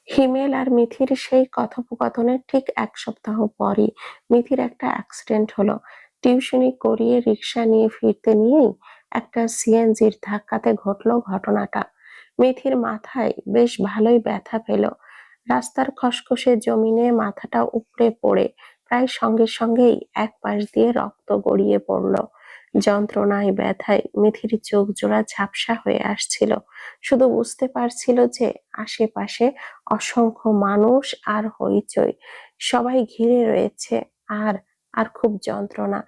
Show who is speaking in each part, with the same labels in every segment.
Speaker 1: হিমেল আর মিথির সেই কথোপকথনের ঠিক ১ সপ্তাহ পরই মিথির একটা অ্যাক্সিডেন্ট হলো। টিউশনি করিয়ে রিক্সা নিয়ে ফিরতে নিয়েই একটা সিএনজির ধাক্কাতে ঘটলো ঘটনাটা। মিথির মাথায় বেশ ভালোই ব্যথা পেল। রাস্তার খসখসে জমিনে মাথাটা উপড়ে পড়ে প্রায় সঙ্গে সঙ্গেই এক পাশ দিয়ে রক্ত গড়িয়ে পড়ল। যন্ত্রণায় ব্যথায় মিথির চোখ জোড়া ঝাপসা হয়ে আসছিল। শুধু বুঝতে পারছিল যে আশেপাশে অসংখ্য মানুষ আর হইচই, সবাই ঘিরে রয়েছে। আর আর খুব যন্ত্রণা,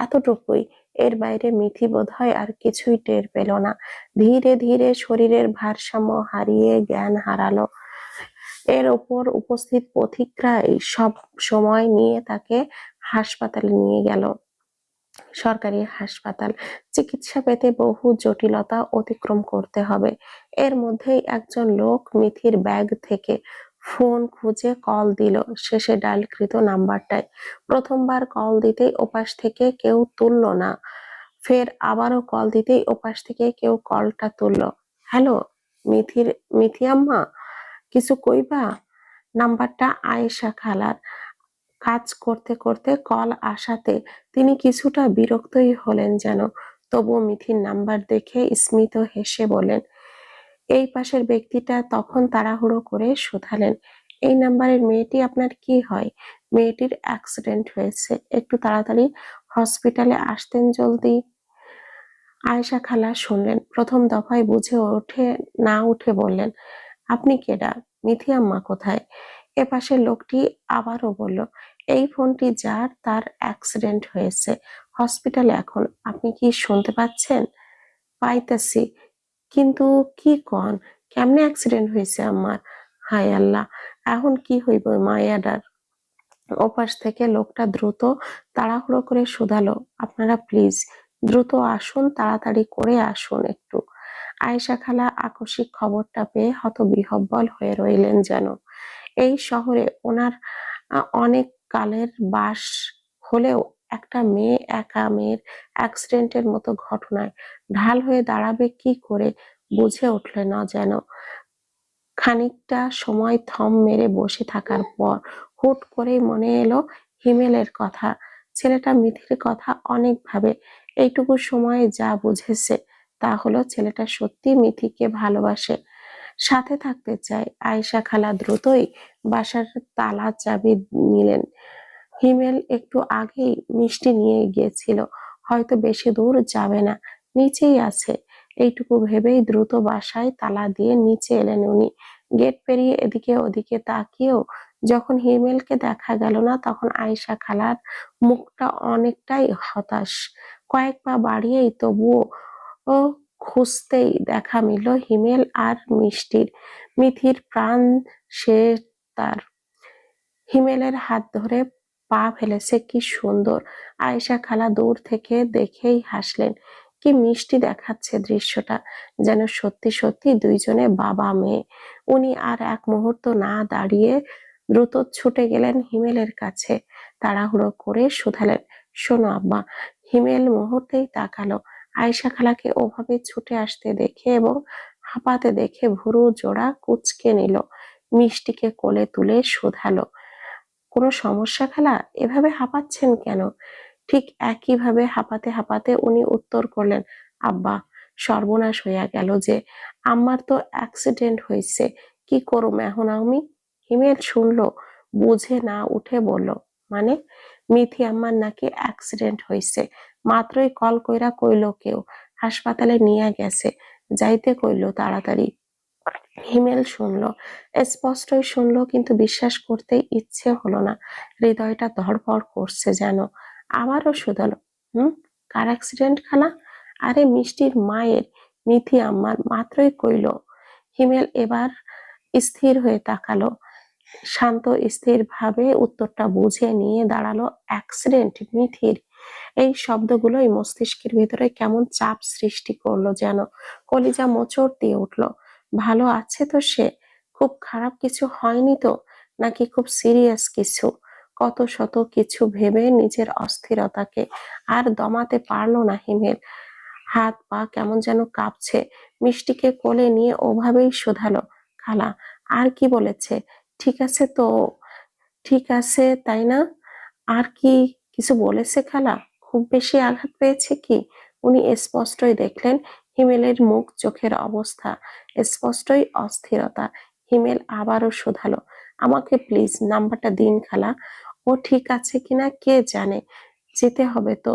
Speaker 1: এতটুকুই। এর বাইরে মিথি বোধহয় আর কিছুই টের পেল না। ধীরে ধীরে শরীরের ভারসাম্য হারিয়ে জ্ঞান হারালো। এর ওপর উপস্থিত পথিকরা সব সময় নিয়ে তাকে হাসপাতালে নিয়ে গেল। সরকারি হাসপাতাল। চিকিৎসা পেতে বহু জটিলতা অতিক্রম করতে হবে। এর মধ্যেই একজন লোক মিথির ব্যাগ থেকে ফোন খুঁজে কল দিল শেষে ডায়ালকৃত নাম্বারটায়। প্রথমবার কল দিতেই ওপাশ থেকে কেউ তুলল না। ফের আবারও কল দিতেই ওপাশ থেকে কেউ কলটা তুলল। হ্যালো, মিথি আম্মা, কিছু কইবা? নাম্বারটা আয়েশা খালার। কাজ করতে করতে কল আসাতে তিনি কিছুটা বিরক্তই হলেন যেন। তবুও মিথির নাম্বার দেখে স্মিত হেসে বলেন। এই পাশের ব্যক্তিটা তখন তাড়াহুড়ো করে শুধালেন, এই নাম্বারের মেয়েটি আপনার কি হয়? মেয়েটির অ্যাক্সিডেন্ট হয়েছে, একটু তাড়াতাড়ি হসপিটালে আসতেন জলদি। আয়েশা খালা শুনলেন, প্রথম দফায় বুঝে না উঠে বললেন, আপনি কেডা? মিথি আম্মা কোথায়? এপাশের লোকটি আবারও বলল, এই ফোনটি যার তার অ্যাক্সিডেন্ট হয়েছে, হসপিটালে এখন। আপনি কি শুনতে পাচ্ছেন? পাইতাছি, কিন্তু কি কন? কেমনে অ্যাক্সিডেন্ট হয়েছে আমার? হায় আল্লাহ, এখন কি হইব মায়াডার? ওপাশ থেকে লোকটা দ্রুত তাড়াহুড়ো করে শুধালো, আপনারা প্লিজ দ্রুত আসুন, তাড়াতাড়ি করে আসুন একটু। আয়েশা খালা আকস্মিক খবরটা পেয়ে হতবিহ্বল হয়ে রইলেন যেন। এই শহরে ওনার অনেক কালের বাস হলেও একটা মেয়ে, একা মেয়ের অ্যাক্সিডেন্টের মতো ঘটনায় ঢাল হয়ে দাঁড়াবে কি করে বুঝে উঠলে না যেন। খানিকটা সময় থম মেরে বসে থাকার পর হুট করেই মনে এলো হিমেলের কথা। ছেলেটা মিথির কথা অনেক ভাবে। এইটুকু সময়ে যা বুঝেছে তা হলো ছেলেটা সত্যি মিথিকে ভালোবাসে, সাথে থাকতে চায়। আয়েশা খালা দ্রুতই বাসার তালা চাবি নিলেন। হিমেল একটু আগেই মিষ্টি নিয়ে গিয়েছিল, হয়তো বেশি দূর যাবে না, নিচেই আছে। এইটুকু ভেবেই দ্রুত বাসায় তালা দিয়ে নিচে এলেন উনি। গেট পেরিয়ে এদিকে ওদিকে তাকিয়েও যখন হিমেলকে দেখা গেল না, তখন আয়েশা খালার মুখটা অনেকটাই হতাশ। কয়েক পা বাড়িয়েই তবুও ও খুঁজতেই দেখা মিলল হিমেল আর মিষ্টির। মিথির প্রাণ সে তার। হিমেলের হাত ধরে পা ফেলেছে, কি সুন্দর! আয়েশা খালা দূর থেকে দেখেই হাসলেন। কি মিষ্টি দেখাচ্ছে দৃশ্যটা, যেন সত্যি সত্যি দুইজনে বাবা মেয়ে। উনি আর এক মুহূর্ত না দাঁড়িয়ে দ্রুত ছুটে গেলেন হিমেলের কাছে। তাড়াহুড়ো করে শুধালেন, শোনো আব্বা। হিমেল মুহূর্তেই তাকালো। আয়েশা খালাকে ওভাবে ছুটে আসতে দেখে এবং হাঁপাতে দেখে ভুরু জোড়া কুঁচকে নিল। মিষ্টিকে কোলে তুলে শুধালো, কোনো সমস্যা খালা? এভাবে হাঁপাচ্ছেন কেন? ঠিক একইভাবে হাঁপাতে হাঁপাতে উনি উত্তর করলেন, আব্বা, সর্বনাশ হইয়া গেল যে, আমার তো অ্যাক্সিডেন্ট হয়েছে, কি করুম এখন আমি? হিমেল শুনলো, বুঝে না উঠে বলল, মানে? মিথি আম্মার নাকি অ্যাক্সিডেন্ট হয়েছে, মাত্রই কল কইরা কইলো কেউ, হাসপাতালে নিয়ে গেছে, যাইতে কইলো তাড়াতাড়ি। হিমেল শুনলো, স্পষ্টই শুনলো, কিন্তু বিশ্বাস করতে ইচ্ছে হলো না। হৃদয়টা ধড়ফড় করছে যেন। আবারও শুধালো, কার অ্যাক্সিডেন্ট খালা? আরে মিষ্টির মায়ের, মিথি আম্মার, মাত্রই কইলো। হিমেল এবার স্থির হয়ে তাকালো। শান্ত স্থির ভাবে উত্তরটা বুঝে নিয়ে দাঁড়ালো, অ্যাক্সিডেন্ট মিথির? এই শব্দগুলোই মস্তিষ্কের ভিতরে কেমন চাপ সৃষ্টি করলো যেন। কলিজা মোচড় দিয়ে উঠলো। ভালো আছে তো সে? খুব খারাপ কিছু হয়নি তো? নাকি খুব সিরিয়াস কিছু? কত শত কিছু ভেবে নিজের অস্থিরতাকে আর দমাতে পারলো না হিমেল। হাত পা কেমন যেন কাঁপছে। মিষ্টিকে কোলে নিয়ে ওভাবেই শোধালো, খালা, আর কি বলেছে? ঠিক আছে তো, ঠিক আছে তাই না? আর কি কিছু বলেছে খালা? খুব বেশি আঘাত পেয়েছে কি? উনি স্পষ্টই দেখলেন হিমেলের মুখ চোখের অবস্থা, স্পষ্টই অস্থিরতা। হিমেল আবারও শুধালো, আমাকে প্লিজ নাম্বারটা দিন খালা। ও ঠিক আছে কিনা কে জানে। যেতে হবে তো।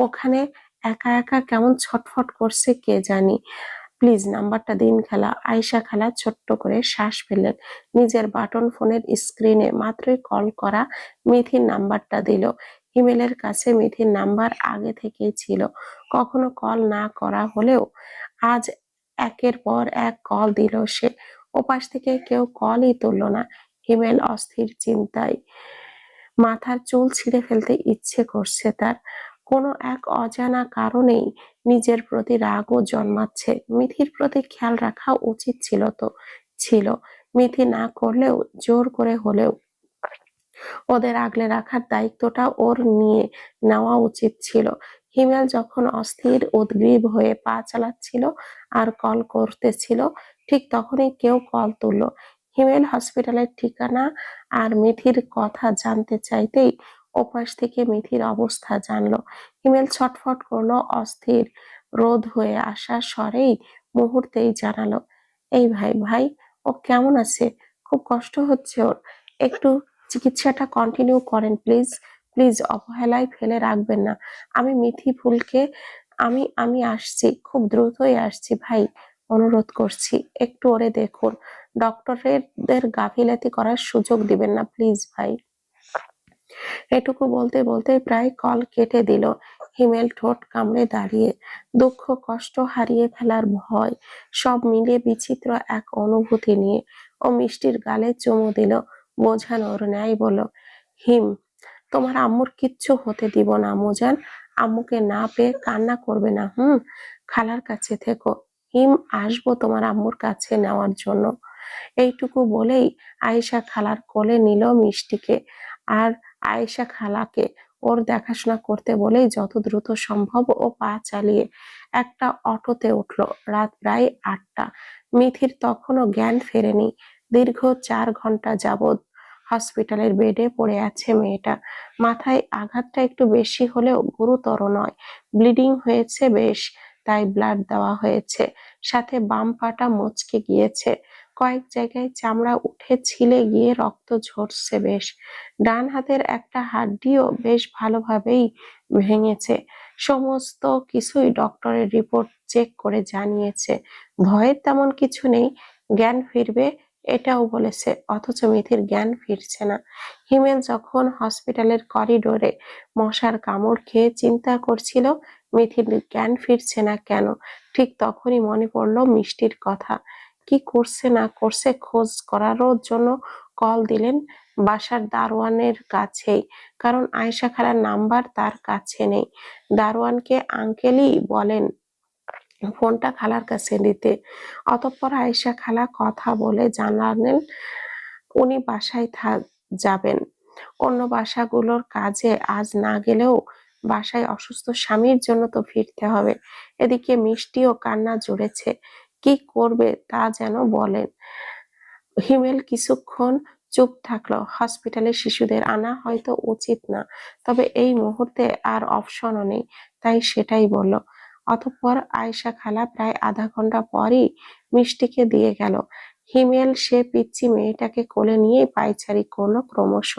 Speaker 1: ওখানে একা একা কেমন ছটফট করছে কে জানি। প্লিজ নাম্বারটা দিন খালা। আয়েশা খালা ছোট্ট করে শ্বাস ফেললেন। নিজের বাটন ফোনের স্ক্রিনে মাত্রই কল করা মিথির নাম্বারটা দিল। হিমেলের কাছে মিথির নাম্বার আগে থেকেই ছিল, কখনো কল না করা হলেও আজ একের পর এক কল দিল সে। ওপাশ থেকে কেউ কলই তুলল না। হিমেল অস্থির চিন্তায় মাথার চুল ছিঁড়ে ফেলতে ইচ্ছে করছে তার। কোনো এক অজানা কারণেই নিজের প্রতি রাগও জন্মাচ্ছে। মিথির প্রতি খেয়াল রাখা উচিত ছিল তো, ছিল। মিথি না করলেও জোর করে হলেও ওদের আগলে রাখার দায়িত্বটা ওর নিয়ে নেওয়া উচিত ছিল। হিমেল যখন অস্থির উদগ্রীব হয়ে পা চালাচ্ছিল আর কল করতেছিল, ঠিক তখনই কেউ কল তুলল। হিমেল হসপিটালের ঠিকানা আর মিথির কথা জানতে চাইতেই ওপাশ থেকে মিথির অবস্থা জানলো। হিমেল ছটফট করলো, অস্থির রোধ হয়ে আসা স্বরেই মুহূর্তেই জানালো, এই ভাই ভাই, ও কেমন আছে? খুব কষ্ট হচ্ছে ওর, একটু চিকিৎসাটা কন্টিনিউ করেন প্লিজ। প্লিজ অবহেলায় ফেলে রাখবেন না। আমি মিথি ফুলকে, আমি আমি আসছি, খুব দ্রুতই আসছি ভাই। অনুরোধ করছি একটু ওরে দেখুন। ডক্টরদের গাফিলাতি করার সুযোগ দিবেন না প্লিজ ভাই। এটুকু বলতে বলতে প্রায় কল কেটে দিল। হিমেল ঠোঁট কামড়ে দাঁড়িয়ে, দুঃখ কষ্ট হারিয়ে ফেলার ভয় সব মিলিয়ে বিচিত্র এক অনুভূতি নিয়ে ও মিষ্টির গালে চুমু দিল, বোঝানোর ন্যায় বলল, হিম, তোমার আম্মুর কিচ্ছু হতে দিব না মুজান। আম্মুকে না পেয়ে কান্না করবে না, হুম? খালার কাছে থেকো। হিম, আসবো তোমার আম্মুর কাছে নেওয়ার জন্য। এইটুকু বলেই আয়েশা খালার কোলে নিল মিষ্টিকে, আর আয়েশা খালাকে ওর দেখাশোনা করতে বলেই যত দ্রুত সম্ভব ও পা চালিয়ে একটা অটোতে উঠলো। রাত প্রায় 8টা। মিথির তখনও জ্ঞান ফেরেনি। দীর্ঘ 4 ঘন্টা যাবৎ হসপিটালের বেডে পড়ে আছে মেয়েটা। মাথায় আঘাতটা একটু বেশি হলেও গুরুতর নয়। ব্লিডিং হয়েছে বেশ, তাই ব্লাড দেওয়া হয়েছে। সাথে বাম পাটা মচকে গিয়েছে, কয়েক জায়গায় চামড়া উঠে ছিলে গিয়ে রক্ত ঝরছে বেশ। ডান হাতের একটা হাড্ডিও বেশ ভালোভাবেই ভেঙেছে। সমস্ত কিছুই ডক্টরের রিপোর্ট চেক করে জানিয়েছে। ভয়ের তেমন কিছু নেই, জ্ঞান ফিরবে এটাও বলেছে, অথচ মিথির জ্ঞান ফিরছে না। হিমেল যখন হসপিটালের করিডোরে মশার কামড় খেয়ে চিন্তা করছিল মিথির জ্ঞান ফিরছে না কেন, ঠিক তখনই মনে পড়লো মিষ্টির কথা। কি করছে না করছে খোঁজ করারও জন্য কল দিলেন বাসার দারোয়ানের কাছেই, কারণ আয়েশা খালার নাম্বার তার কাছে নেই। দারোয়ানকে আঙ্কেলই বলেন ফোনটা খালার কাছে দিতে। অতঃপর আয়েশা খালা কথা বলে জানালেন উনি বাসায় যাবেন। অন্য বাসাগুলোর কাজে আজ না গেলেও বাসায় অসুস্থ স্বামীর জন্য তো ফিরতে হবে। এদিকে মিষ্টিও কান্না জুড়েছে, কি করবে তা যেন বলেন। হিমেল কিছুক্ষণ চুপ থাকলো। হসপিটালে শিশুদের আনা হয়তো উচিত না, তবে এই মুহূর্তে আর অপশনও নেই, তাই সেটাই বলল। অতঃপর আয়েশা খালা প্রায় আধা ঘন্টা পরই মিষ্টিকে দিয়ে গেল। হিমেল সে পিচ্চি মেয়েটাকে কোলে নিয়ে পায়চারি করলো ক্রমশ।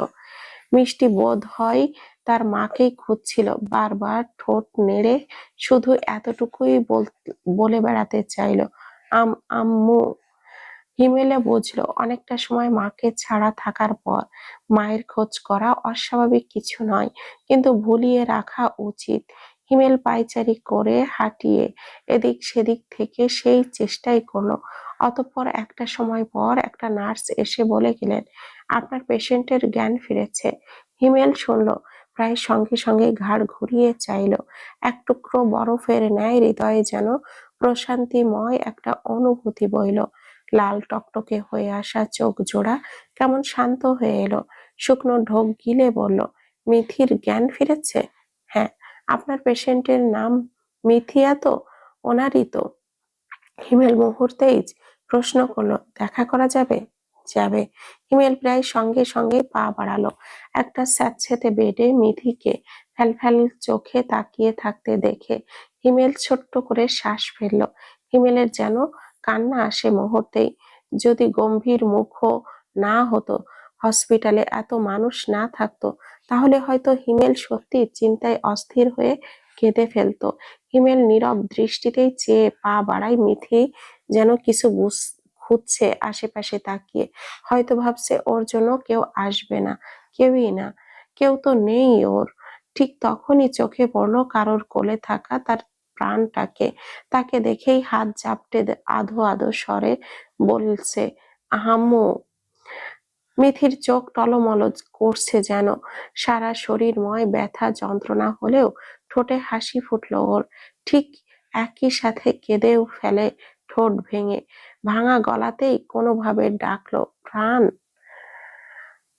Speaker 1: মিষ্টি বোধ হয় তার মাকেই খুঁজছিল, বারবার ঠোঁট নেড়ে শুধু এতটুকুই বলে বেড়াতে চাইলো, আম্মু। হিমেলে বুঝলো অনেকটা সময় মাকে ছাড়া থাকার পর মায়ের খোঁজ করা অস্বাভাবিক কিছু নয়, কিন্তু ভুলিয়ে রাখা উচিত। হিমেল পায়চারি করে হাঁটিয়ে এদিক সেদিক থেকে সেই চেষ্টাই করলো। অতঃপর একটা সময় পর একটা নার্স এসে বলে গেলেন, আপনার পেশেন্টের জ্ঞান ফিরেছে। হিমেল শুনলো, প্রায় সঙ্গে সঙ্গে ঘাড় ঘুরিয়ে চাইলো। এক টুকরো বরফের ন্যায় হৃদয়ে যেন প্রশান্তিময় একটা অনুভূতি বইল। লাল টকটকে হয়ে আসা চোখ জোড়া কেমন শান্ত হয়ে এলো। শুকনো ঢোক গিলে বলল, মিথির জ্ঞান ফিরেছে? হ্যাঁ। আপনার পেশেন্টের নাম মিথিয়া তো? ওনারই তো। হিমেল মুহূর্তেই প্রশ্ন করলো, দেখা করা যাবে? যাবে। হিমেল প্রায় সঙ্গে সঙ্গে পা বাড়ালো। একটা স্যাঁতসেঁতে বেডে মিথিকে ফ্যালফ্যাল চোখে তাকিয়ে থাকতে দেখে হিমেল ছোট্ট করে শ্বাস ফেলল। হিমেলের যেন কান্না আসে মুহূর্তেই। যদি গম্ভীর মুখও না হতো, হসপিটালে এত মানুষ না থাকতো, তাহলে হয়তো হিমেল সত্যি চিন্তায় অস্থির হয়ে কেঁদে ফেলতো। হিমেল নীরব দৃষ্টিতেই চেয়ে পা বাড়ায়। মিথি যেন কিছু খুঁজছে আশেপাশে তাকিয়ে। হয়তো ভাবছে ওর জন্য কেউ আসবে না, কেউই না, কেউ তো নেই ওর। ঠিক তখনই চোখে পড়লো কারোর কোলে থাকা তার প্রাণটাকে। তাকে দেখেই হাত ঝাপটে আধো আধো স্বরে বলছে, আহাম্মু। মিথির চোখ টলমল করছে যেন। সারা শরীরময় ব্যথা যন্ত্রণা হলেও ঠোঁটে হাসি ফুটলো ওর। ঠিক একই সাথে কেঁদেও ফেলে ঠোঁট ভেঙে। ভাঙা গলাতেই কোনোভাবে ডাকলো, প্রাণ।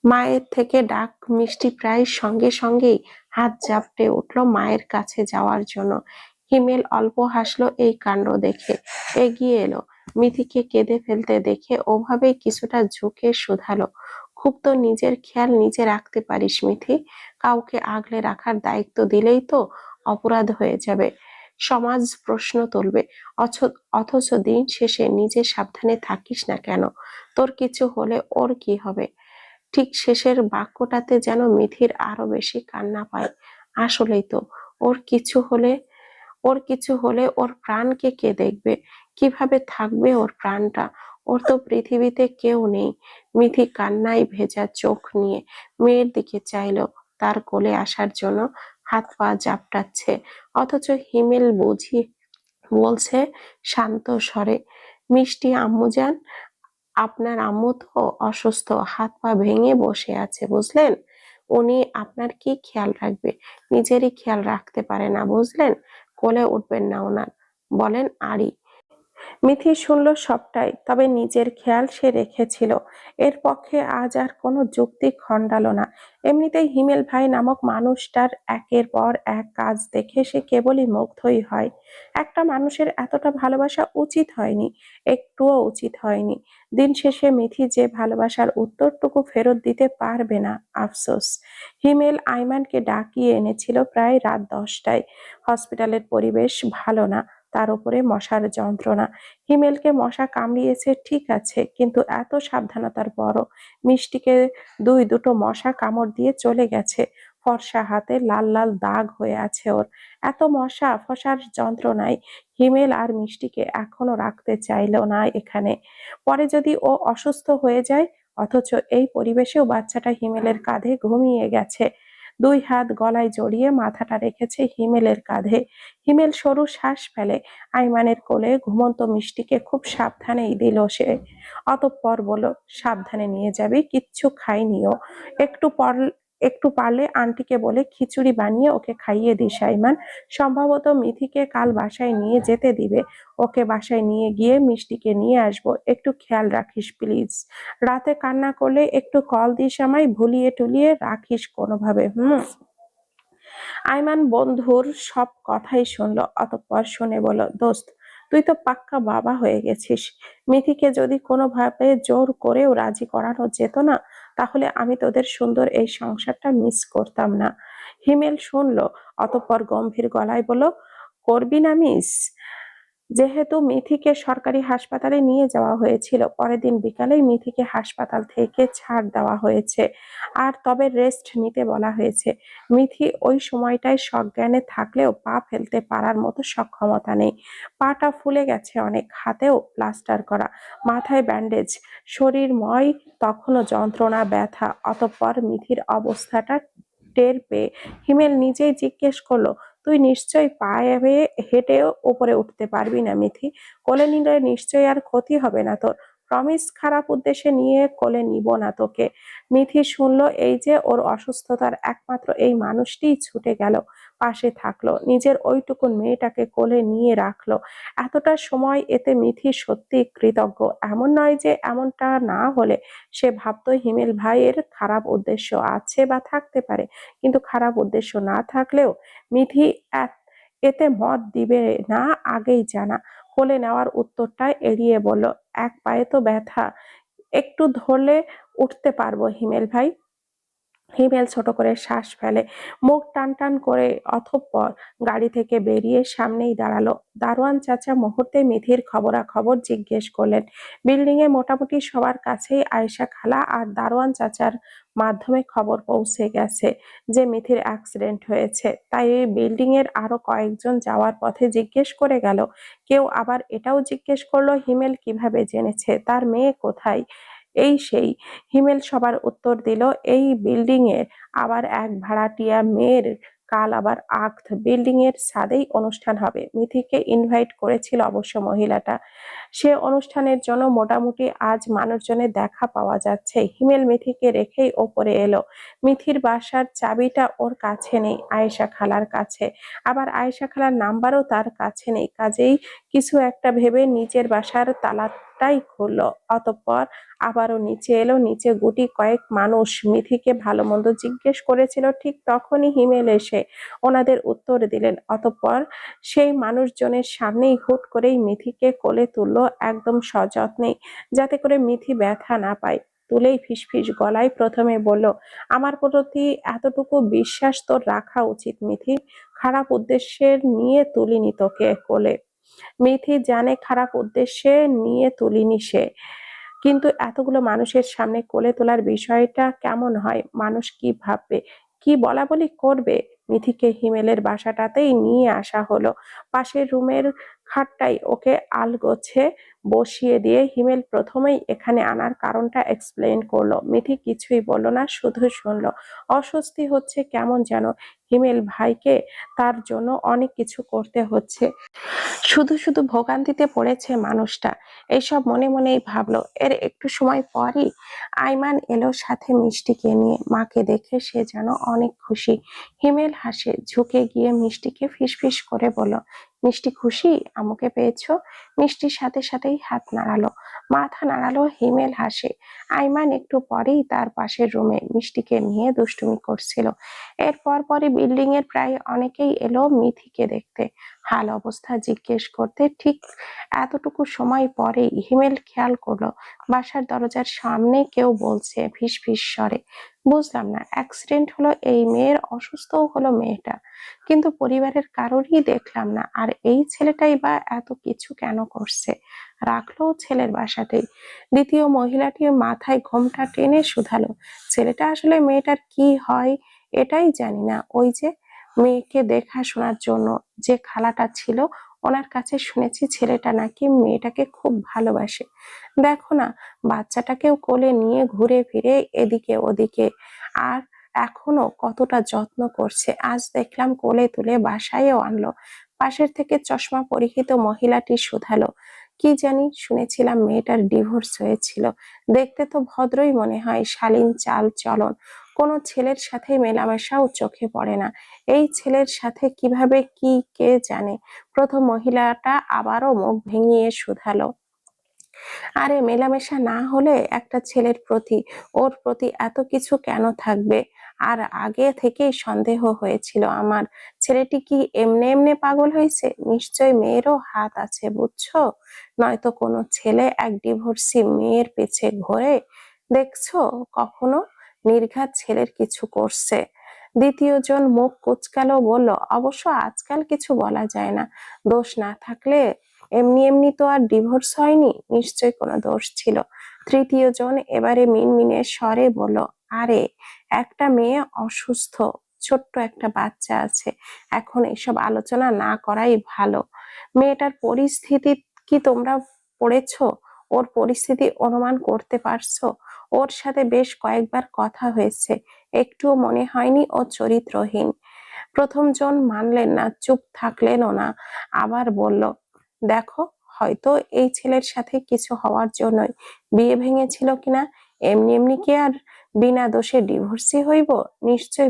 Speaker 1: মায়ের থেকে ডাক মিষ্টি প্রায় সঙ্গে সঙ্গেই হাত ঝাপটে উঠল মায়ের কাছে যাওয়ার জন্য। হিমেল অল্প হাসলো এই কাণ্ড দেখে, এগিয়ে এলো। মিথিকে কেঁদে ফেলতে দেখে ওভাবেই কিছুটা ঝুঁকে শুধালো, খুব তো নিজের খেয়াল নিজে রাখতে পারিস মিথি। কাউকে আগলে রাখার দায়িত্ব দিলেই তো অপরাধ হয়ে যাবে, সমাজ প্রশ্ন তুলবে। অথচ দিন শেষে নিজে সাবধানে থাকিস না কেন? তোর কিছু হলে ওর কি হবে? ঠিক শেষের বাক্যটাতে যেন মিথির আরো বেশি কান্না পায়। আসলেই তো, ওর কিছু হলে ওর প্রাণকে কে দেখবে? কিভাবে থাকবে ওর প্রাণটা? ওর তো পৃথিবীতে কেউ নেই। মিথি কান্নায় ভেজা চোখ নিয়ে মেয়ের দিকে চাইল, তার কোলে আসার জন্য হাত পা জাপটাচ্ছে। অথচ হিমেল বলছে শান্ত স্বরে, মিষ্টি আম্মুজান, আপনার আম্মু তো অসুস্থ, হাত পা ভেঙে বসে আছে, বুঝলেন? উনি আপনার কি খেয়াল রাখবে? নিজেরই খেয়াল রাখতে পারে না, বুঝলেন? কোলে উঠবেন না ওনার, বলেন আরি। মিথি শুনল সবটাই, তবে নিজের খেয়াল সে রেখেছিল। এর পক্ষে আজ আর কোনো যুক্তি খণ্ডালো না। এমনিতেই হিমেল ভাই নামক মানুষটার একের পর এক কাজ দেখে সে কেবলই মুগ্ধই হয়। একটা মানুষের এতটা ভালোবাসা উচিত হয়নি, একটুও উচিত হয়নি। দিন শেষে মিথি যে ভালোবাসার উত্তরটুকু ফেরত দিতে পারবে না, আফসোস। হিমেল আইমানকে ডাকিয়ে এনেছিল প্রায় রাত 10টায়। হসপিটালের পরিবেশ ভালো না, তার উপরে মশার যন্ত্রণা। হিমেলকে মশা কামড়িয়েছে ঠিক আছে, কিন্তু এত সাবধানতার পরও মিষ্টিকে দুটো মশা কামড় দিয়ে চলে গেছে। ফর্সা হাতে লাল লাল দাগ হয়ে আছে ওর। এত মশা ফসার যন্ত্রণায় হিমেল আর মিষ্টিকে এখনো রাখতে চাইল না এখানে। পরে যদি ও অসুস্থ হয়ে যায়। অথচ এই পরিবেশেও বাচ্চাটা হিমেলের কাঁধে ঘুমিয়ে গেছে। দুই হাত গলায় জড়িয়ে মাথাটা রেখেছে হিমেলের কাঁধে। হিমেল সরু শ্বাস ফেলে। আইমানের কোলে ঘুমন্ত মিষ্টিকে খুব সাবধানেই দিল সে। অতঃপর বলল, সাবধানে নিয়ে যাবি, কিচ্ছু খাইনিও। একটু পারলে আন্টিকে বলে খিচুড়ি বানিয়ে ওকে খাইয়ে দিস আইমান। সম্ভবত মিথিকে কাল বাসায় নিয়ে যেতে দিবে। ওকে বাসায় নিয়ে গিয়ে মিষ্টিকে নিয়ে আসবো, একটু খেয়াল রাখিস প্লিজ। রাতে কান্না করলে একটু কল দিস আমায়, ভুলিয়ে টুলিয়ে রাখিস কোনোভাবে, হুম? আইমান বন্ধুর সব কথাই শুনলো, অতঃপর শুনে বলল, দোস্ত, তুই তো পাক্কা বাবা হয়ে গেছিস। মিথিকে যদি কোনোভাবে জোর করেও রাজি করানো যেত না, তাহলে আমি তোদের সুন্দর এই সংসারটা মিস করতাম না। হিমেল শুনলো, অতঃপর গম্ভীর গলায় বলল, করবি না মিস? যেহেতু মিথিকে সরকারি হাসপাতালে নিয়ে যাওয়া হয়েছিল, পরের দিন বিকালেই মিথিকে হাসপাতাল থেকে ছাড় দেওয়া হয়েছে, আর তবে রেস্ট নিতে বলা হয়েছে। মিথি ওই সময়টায় সজ্ঞানে থাকলেও পা ফেলতে পারার মতো সক্ষমতা নেই। পাটা ফুলে গেছে অনেক, হাতেও প্লাস্টার করা, মাথায় ব্যান্ডেজ, শরীরময় তখনও যন্ত্রণা ব্যথা। অতঃপর মিথির অবস্থাটা টের পেয়ে হিমেল নিজেই জিজ্ঞেস করলো, তুই নিশ্চয়ই পায়ে হেঁটেও উপরে উঠতে পারবি না মিথি? কোলে নিলে নিশ্চয়ই আর ক্ষতি হবে না তোর? প্রমিস, খারাপ উদ্দেশ্যে নিয়ে কোলে নিব না তোকে। মিথি শুনলো, এই যে ওর অসুস্থতার একমাত্র এই মানুষটিই ছুটে গেল, পাশে থাকলো, নিজের ওইটুকুন মেয়েটাকে কোলে নিয়ে রাখলো এতটা সময়। এতে মিথি সত্যি কৃতজ্ঞ। এমন নয় যে এমনটা না হলে সে ভাবতো হিমেল ভাইয়ের খারাপ উদ্দেশ্য আছে বা থাকতে পারে, কিন্তু খারাপ উদ্দেশ্য না থাকলেও মিথি এতে মত দিবে না আগেই জানা। কোলে নেওয়ার উত্তরটা এড়িয়ে বলল, এক পায়ে তো ব্যথা, একটু ধরলে উঠতে পারবো হিমেল ভাই। হিমেল ছোট করে শ্বাস ফেলে, মুখ টান টান করে, অতঃপর গাড়ি থেকে বেরিয়ে সামনেই দাঁড়ালো। দারোয়ান চাচা মুহূর্তে মিথির খবরাখবর জিজ্ঞেস করলেন। বিল্ডিং এ মোটামুটি সবার কাছেই আয়েশা খালা আর দারোয়ান চাচার মাধ্যমে খবর পৌঁছে গেছে যে মিথির অ্যাক্সিডেন্ট হয়েছে। তাই এই বিল্ডিং এর আরো কয়েকজন যাওয়ার পথে জিজ্ঞেস করে গেল। কেউ আবার এটাও জিজ্ঞেস করলো হিমেল কিভাবে জেনেছে, তার মেয়ে কোথায়। এই সেই হিমেল সবার উত্তর দিল, এই বিল্ডিং এর আবার এক ভাড়াটিয়া মেয়ের কাল আবার আক্ত বিল্ডিং এর ছাদেই অনুষ্ঠান হবে। মিথিকে ইনভাইট করেছিল অবশ্য মহিলাটা। সে অনুষ্ঠানের জন্য মোটামুটি আজ মানুষজনের দেখা পাওয়া যাচ্ছে। হিমেল মিথিকে রেখেই ওপরে এলো। মিথির বাসার চাবিটা ওর কাছে নেই, আয়েশা খালার কাছে। আবার আয়েশা খালার নাম্বারও তার কাছে নেই। কাজেই কিছু একটা ভেবে নিজের বাসার তালাটাই খুললো। অতঃপর আবারও নিচে এলো। নিচে গুটি কয়েক মানুষ মিথিকে ভালো মন্দ জিজ্ঞেস করেছিল। ঠিক তখনই হিমেল এসে ওনাদের উত্তর দিলেন। অতঃপর সেই মানুষজনের সামনেই হুট করেই মিথিকে কোলে তুললো, একদম সযত্নে, যাতে করে মিথি ব্যথা না পায়। তুলেই ফিসফিস গলায় প্রথমে বলল, আমার প্রতি এতটুকু বিশ্বাস তোর রাখা উচিত মিথি। খারাপ উদ্দেশ্যের নিয়ে তুলিনি তোকে কোলে। মিথি জানে খারাপ উদ্দেশ্যে নিয়ে তুলিনি সে, কিন্তু এতগুলো মানুষের সামনে কোলে তোলার বিষয়টা কেমন হয়, মানুষ কি ভাববে, কি বলাবলি করবে। মিথিকে হিমেলের বাসাটাতেই নিয়ে আসা হলো। পাশের রুমের খাটটাই ওকে আলগোছে বসিয়ে দিয়ে হিমেল প্রথমেই এখানে আনার কারণটা এক্সপ্লেন করলো। মিথি কিছুই বলল না, শুধু শুনলো। অস্বস্তি হচ্ছে কেমন যেন। হিমেল ভাইকে তার জন্য অনেক কিছু করতে হচ্ছে, শুধু শুধু ভোগান্তিতে পড়েছে মানুষটা। এইসব মনে মনেই ভাবলো। এর একটু সময় পরই আইমান এলো সাথে মিষ্টিকে নিয়ে। মাকে দেখে সে যেন অনেক খুশি। হিমেল হাসে, ঝুঁকে গিয়ে মিষ্টিকে ফিসফিস করে বলল, মিষ্টি খুশি আম্মুকে পেয়েছো? মিষ্টির সাথে সাথেই হাত নাড়ালো, মাথা নাড়ালো। হিমেল হাসে। আইমান একটু পরেই তার পাশের রুমে মিষ্টিকে নিয়ে দুষ্টুমি করছিল। এরপর পরই বিল্ডিং এর প্রায় অনেকেই এলো মিথিকে দেখতে, হাল অবস্থা জিজ্ঞেস করতে। ঠিক এতটুকু সময় পরেই হিমেল খেয়াল করলো বাসার দরজার সামনে কেউ বলছে ফিস ফিস স্বরে, বুঝলাম না, অ্যাক্সিডেন্ট হলো এই মেয়ের, অসুস্থও হলো মেয়েটা, কিন্তু পরিবারের কারোরই দেখলাম না। আর এই ছেলেটাই বা এত কিছু কেন করছে, রাখলো ছেলের বাসাতেই। দ্বিতীয় মহিলাটি মাথায় ঘোমটা টেনে শুধালো, ছেলেটা আসলে মেয়েটার কি হয় এটাই জানি না। ওই যে মেয়েকে দেখাশোনার জন্য যে খালাটা ছিল, ওনার কাছে শুনেছি ছেলেটা নাকি মেয়েটাকে খুব ভালোবাসে। দেখো না, বাচ্চাটাকেও কোলে নিয়ে ঘুরে ফিরে এদিকে ওদিকে, আর এখনো কতটা যত্ন করছে। আজ দেখলাম কোলে তুলে বাসায়ও আনলো। পাশের থেকে চশমা পরিহিত মহিলাটি শুধালো, কি জানি শুনেছিলাম মেয়েটার ডিভোর্স হয়েছিল। দেখতে তো ভদ্রই মনে হয়, শালীন চাল চলন, কোনো ছেলের সাথে মেলামেশাও চোখে পড়ে না। এই ছেলের সাথে কিভাবে কি কে জানে। প্রথম মহিলাটা আবারও মুখ ভেঙিয়ে শুধালো, আরে মেলামেশা না হলে একটা ছেলের প্রতি, ওর প্রতি এত কিছু কেন থাকবে? আর আগে থেকেই সন্দেহ হয়েছিল আমার। ছেলেটি কি এমনে এমনে পাগল হয়েছে? নিশ্চয় মেয়েরও হাত আছে, বুঝছো? নয়তো কোনো ছেলে এক ডিভোর্সি মেয়ের পেছে ঘোরে দেখছো কখনো? নির্ঘাত ছেলের কিছু করছে। দ্বিতীয় জন মুখ কুচকালো, বলল, অবশ্য আজকাল কিছু বলা যায় না, দোষ না থাকলে এমনি এমনি তো আর ডিভোর্স হয়নি, নিশ্চয় কোনো দোষ ছিল। তৃতীয় জন এবারে মিনমিনে স্বরে বলল, আরে একটা মেয়ে অসুস্থ, ছোট্ট একটা বাচ্চা আছে, এখন এসব আলোচনা না করাই ভালো। মেয়েটার পরিস্থিতি কি তোমরা পড়েছো? ওর পরিস্থিতি অনুমান করতে পারছো? ওর সাথে বেশ কয়েকবার কথা হয়েছে, একটুও মনে হয়নি ও চরিত্রহীন। প্রথম জন মানলেন না, চুপ থাকলেনও না। আবার বলল, দেখো, হয়তো এই ছেলের সাথে কিছু হওয়ার জন্যই বিয়ে ভেঙেছিল কিনা, এমনি এমনি কি আর বিনা দোষে ডিভোর্সি হইব? নিশ্চয়